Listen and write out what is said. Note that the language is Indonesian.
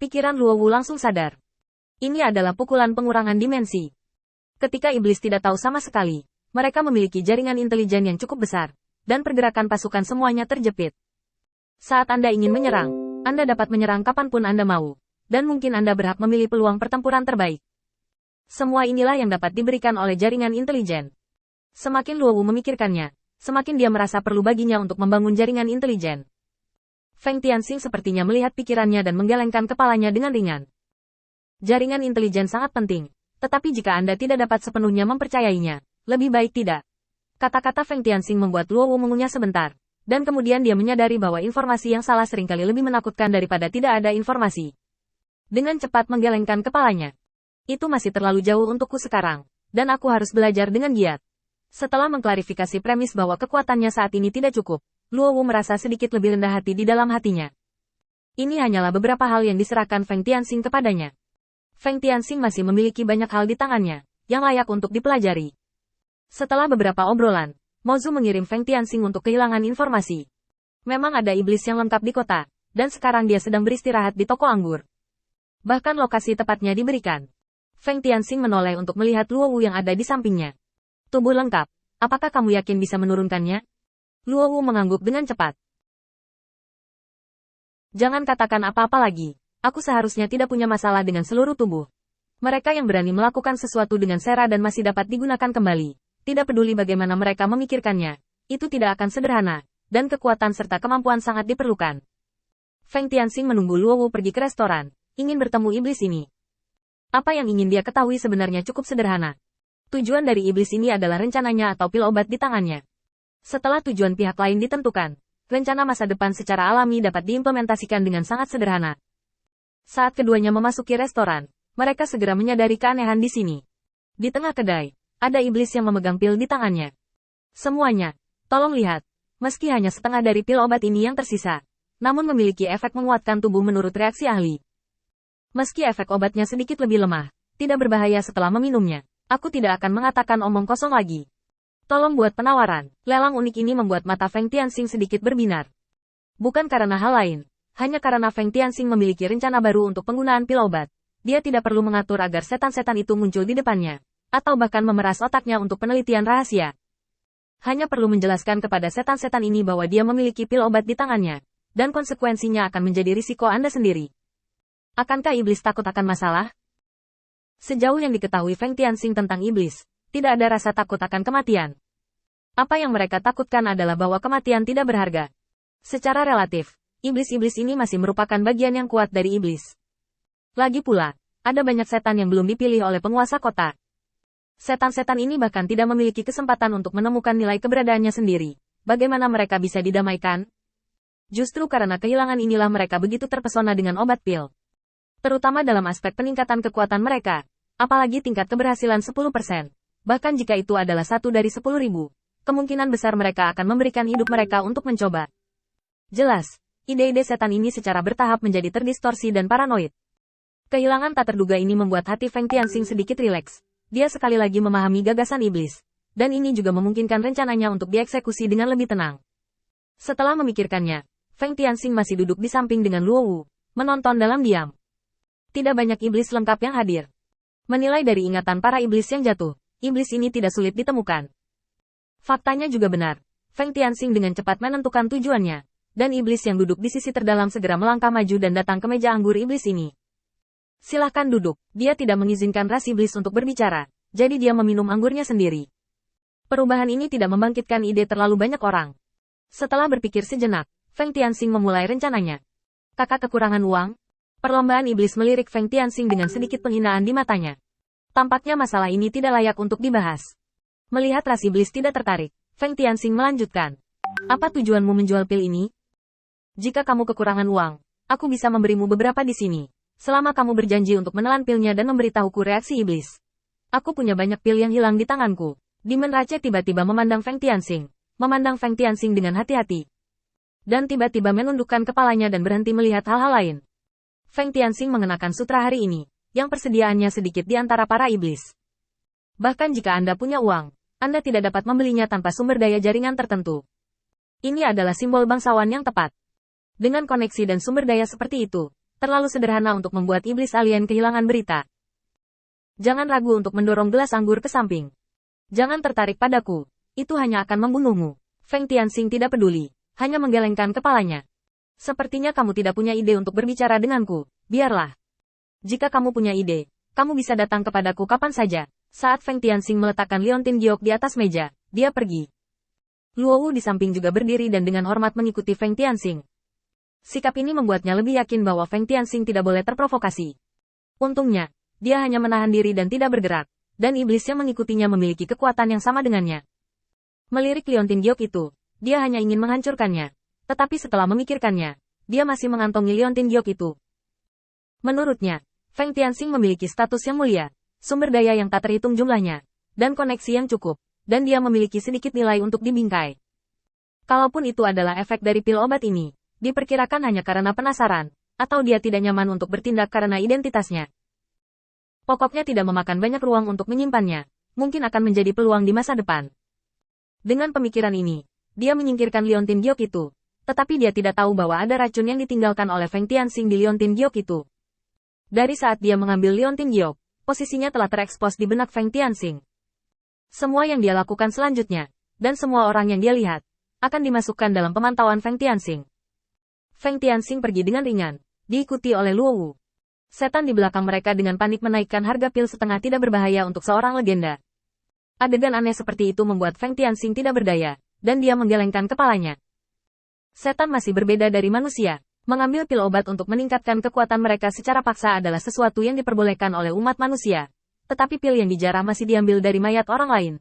Pikiran Luowu langsung sadar. Ini adalah pukulan pengurangan dimensi. Ketika iblis tidak tahu sama sekali, mereka memiliki jaringan intelijen yang cukup besar, dan pergerakan pasukan semuanya terjepit. Saat Anda ingin menyerang, Anda dapat menyerang kapanpun Anda mau, dan mungkin Anda berhak memilih peluang pertempuran terbaik. Semua inilah yang dapat diberikan oleh jaringan intelijen. Semakin Luowu memikirkannya, semakin dia merasa perlu baginya untuk membangun jaringan intelijen. Feng Tianxing sepertinya melihat pikirannya dan menggelengkan kepalanya dengan ringan. Jaringan intelijen sangat penting, tetapi jika Anda tidak dapat sepenuhnya mempercayainya, lebih baik tidak. Kata-kata Feng Tianxing membuat Luowu mengunyah sebentar, dan kemudian dia menyadari bahwa informasi yang salah seringkali lebih menakutkan daripada tidak ada informasi. Dengan cepat menggelengkan kepalanya. Itu masih terlalu jauh untukku sekarang, dan aku harus belajar dengan giat. Setelah mengklarifikasi premis bahwa kekuatannya saat ini tidak cukup, Luowu merasa sedikit lebih rendah hati di dalam hatinya. Ini hanyalah beberapa hal yang diserahkan Feng Tianxing kepadanya. Feng Tianxing masih memiliki banyak hal di tangannya, yang layak untuk dipelajari. Setelah beberapa obrolan, Mozu mengirim Feng Tianxing untuk kehilangan informasi. Memang ada iblis yang lengkap di kota, dan sekarang dia sedang beristirahat di toko anggur. Bahkan lokasi tepatnya diberikan. Feng Tianxing menoleh untuk melihat Luowu yang ada di sampingnya. Tubuh lengkap, apakah kamu yakin bisa menurunkannya? Luowu mengangguk dengan cepat. Jangan katakan apa-apa lagi. Aku seharusnya tidak punya masalah dengan seluruh tubuh. Mereka yang berani melakukan sesuatu dengan sera dan masih dapat digunakan kembali. Tidak peduli bagaimana mereka memikirkannya. Itu tidak akan sederhana. Dan kekuatan serta kemampuan sangat diperlukan. Feng Tianxing menunggu Luowu pergi ke restoran. Ingin bertemu iblis ini. Apa yang ingin dia ketahui sebenarnya cukup sederhana. Tujuan dari iblis ini adalah rencananya atau pil obat di tangannya. Setelah tujuan pihak lain ditentukan, rencana masa depan secara alami dapat diimplementasikan dengan sangat sederhana. Saat keduanya memasuki restoran, mereka segera menyadari keanehan di sini. Di tengah kedai, ada iblis yang memegang pil di tangannya. Semuanya, tolong lihat, meski hanya setengah dari pil obat ini yang tersisa, namun memiliki efek menguatkan tubuh menurut reaksi ahli. Meski efek obatnya sedikit lebih lemah, tidak berbahaya setelah meminumnya, aku tidak akan mengatakan omong kosong lagi. Tolong buat penawaran. Lelang unik ini membuat mata Feng Tianxing sedikit berbinar. Bukan karena hal lain, hanya karena Feng Tianxing memiliki rencana baru untuk penggunaan pil obat. Dia tidak perlu mengatur agar setan-setan itu muncul di depannya, atau bahkan memeras otaknya untuk penelitian rahasia. Hanya perlu menjelaskan kepada setan-setan ini bahwa dia memiliki pil obat di tangannya, dan konsekuensinya akan menjadi risiko Anda sendiri. Akankah iblis takut akan masalah? Sejauh yang diketahui Feng Tianxing tentang iblis, tidak ada rasa takut akan kematian. Apa yang mereka takutkan adalah bahwa kematian tidak berharga. Secara relatif, iblis-iblis ini masih merupakan bagian yang kuat dari iblis. Lagi pula, ada banyak setan yang belum dipilih oleh penguasa kota. Setan-setan ini bahkan tidak memiliki kesempatan untuk menemukan nilai keberadaannya sendiri. Bagaimana mereka bisa didamaikan? Justru karena kehilangan inilah mereka begitu terpesona dengan obat pil. Terutama dalam aspek peningkatan kekuatan mereka. Apalagi tingkat keberhasilan 10%. Bahkan jika itu adalah 1 dari 10.000, kemungkinan besar mereka akan memberikan hidup mereka untuk mencoba. Jelas, ide-ide setan ini secara bertahap menjadi terdistorsi dan paranoid. Kehilangan tak terduga ini membuat hati Feng Tianxing sedikit rileks. Dia sekali lagi memahami gagasan iblis. Dan ini juga memungkinkan rencananya untuk dieksekusi dengan lebih tenang. Setelah memikirkannya, Feng Tianxing masih duduk di samping dengan Luowu, menonton dalam diam. Tidak banyak iblis lengkap yang hadir. Menilai dari ingatan para iblis yang jatuh, iblis ini tidak sulit ditemukan. Faktanya juga benar. Feng Tianxing dengan cepat menentukan tujuannya, dan iblis yang duduk di sisi terdalam segera melangkah maju dan datang ke meja anggur iblis ini. Silahkan duduk. Dia tidak mengizinkan ras iblis untuk berbicara, jadi dia meminum anggurnya sendiri. Perubahan ini tidak membangkitkan ide terlalu banyak orang. Setelah berpikir sejenak, Feng Tianxing memulai rencananya. Kakak kekurangan uang? Perlombaan iblis melirik Feng Tianxing dengan sedikit penghinaan di matanya. Tampaknya masalah ini tidak layak untuk dibahas. Melihat ras iblis tidak tertarik, Feng Tianxing melanjutkan. Apa tujuanmu menjual pil ini? Jika kamu kekurangan uang, aku bisa memberimu beberapa di sini. Selama kamu berjanji untuk menelan pilnya dan memberitahuku reaksi iblis. Aku punya banyak pil yang hilang di tanganku. Demon Rache tiba-tiba memandang Feng Tianxing. Memandang Feng Tianxing dengan hati-hati. Dan tiba-tiba menundukkan kepalanya dan berhenti melihat hal-hal lain. Feng Tianxing mengenakan sutra hari ini, yang persediaannya sedikit di antara para iblis. Bahkan jika Anda punya uang, Anda tidak dapat membelinya tanpa sumber daya jaringan tertentu. Ini adalah simbol bangsawan yang tepat. Dengan koneksi dan sumber daya seperti itu, Terlalu sederhana untuk membuat iblis alien kehilangan berita. Jangan ragu untuk mendorong gelas anggur ke samping. Jangan tertarik padaku. Itu hanya akan membunuhmu. Feng Tianxing tidak peduli. Hanya menggelengkan kepalanya. Sepertinya kamu tidak punya ide untuk berbicara denganku. Biarlah. Jika kamu punya ide, kamu bisa datang kepadaku kapan saja. Saat Feng Tianxing meletakkan liontin giok di atas meja, dia pergi. Luo Wu di samping juga berdiri dan dengan hormat mengikuti Feng Tianxing. Sikap ini membuatnya lebih yakin bahwa Feng Tianxing tidak boleh terprovokasi. Untungnya, dia hanya menahan diri dan tidak bergerak, dan iblis yang mengikutinya memiliki kekuatan yang sama dengannya. Melirik liontin giok itu, dia hanya ingin menghancurkannya. Tetapi setelah memikirkannya, dia masih mengantongi liontin giok itu. Menurutnya, Feng Tianxing memiliki status yang mulia, sumber daya yang tak terhitung jumlahnya, dan koneksi yang cukup, dan dia memiliki sedikit nilai untuk dibingkai. Kalaupun itu adalah efek dari pil obat ini, diperkirakan hanya karena penasaran, atau dia tidak nyaman untuk bertindak karena identitasnya. Pokoknya tidak memakan banyak ruang untuk menyimpannya, mungkin akan menjadi peluang di masa depan. Dengan pemikiran ini, dia menyingkirkan liontin giok itu, tetapi dia tidak tahu bahwa ada racun yang ditinggalkan oleh Feng Tianxing di liontin giok itu. Dari saat dia mengambil liontin giok, posisinya telah terekspos di benak Feng Tianxing. Semua yang dia lakukan selanjutnya, dan semua orang yang dia lihat, akan dimasukkan dalam pemantauan Feng Tianxing. Feng Tianxing pergi dengan ringan, diikuti oleh Luo Wu. Setan di belakang mereka dengan panik menaikkan harga pil setengah tidak berbahaya untuk seorang legenda. Adegan aneh seperti itu membuat Feng Tianxing tidak berdaya, dan dia menggelengkan kepalanya. Setan masih berbeda dari manusia. Mengambil pil obat untuk meningkatkan kekuatan mereka secara paksa adalah sesuatu yang diperbolehkan oleh umat manusia. Tetapi pil yang dijarah masih diambil dari mayat orang lain,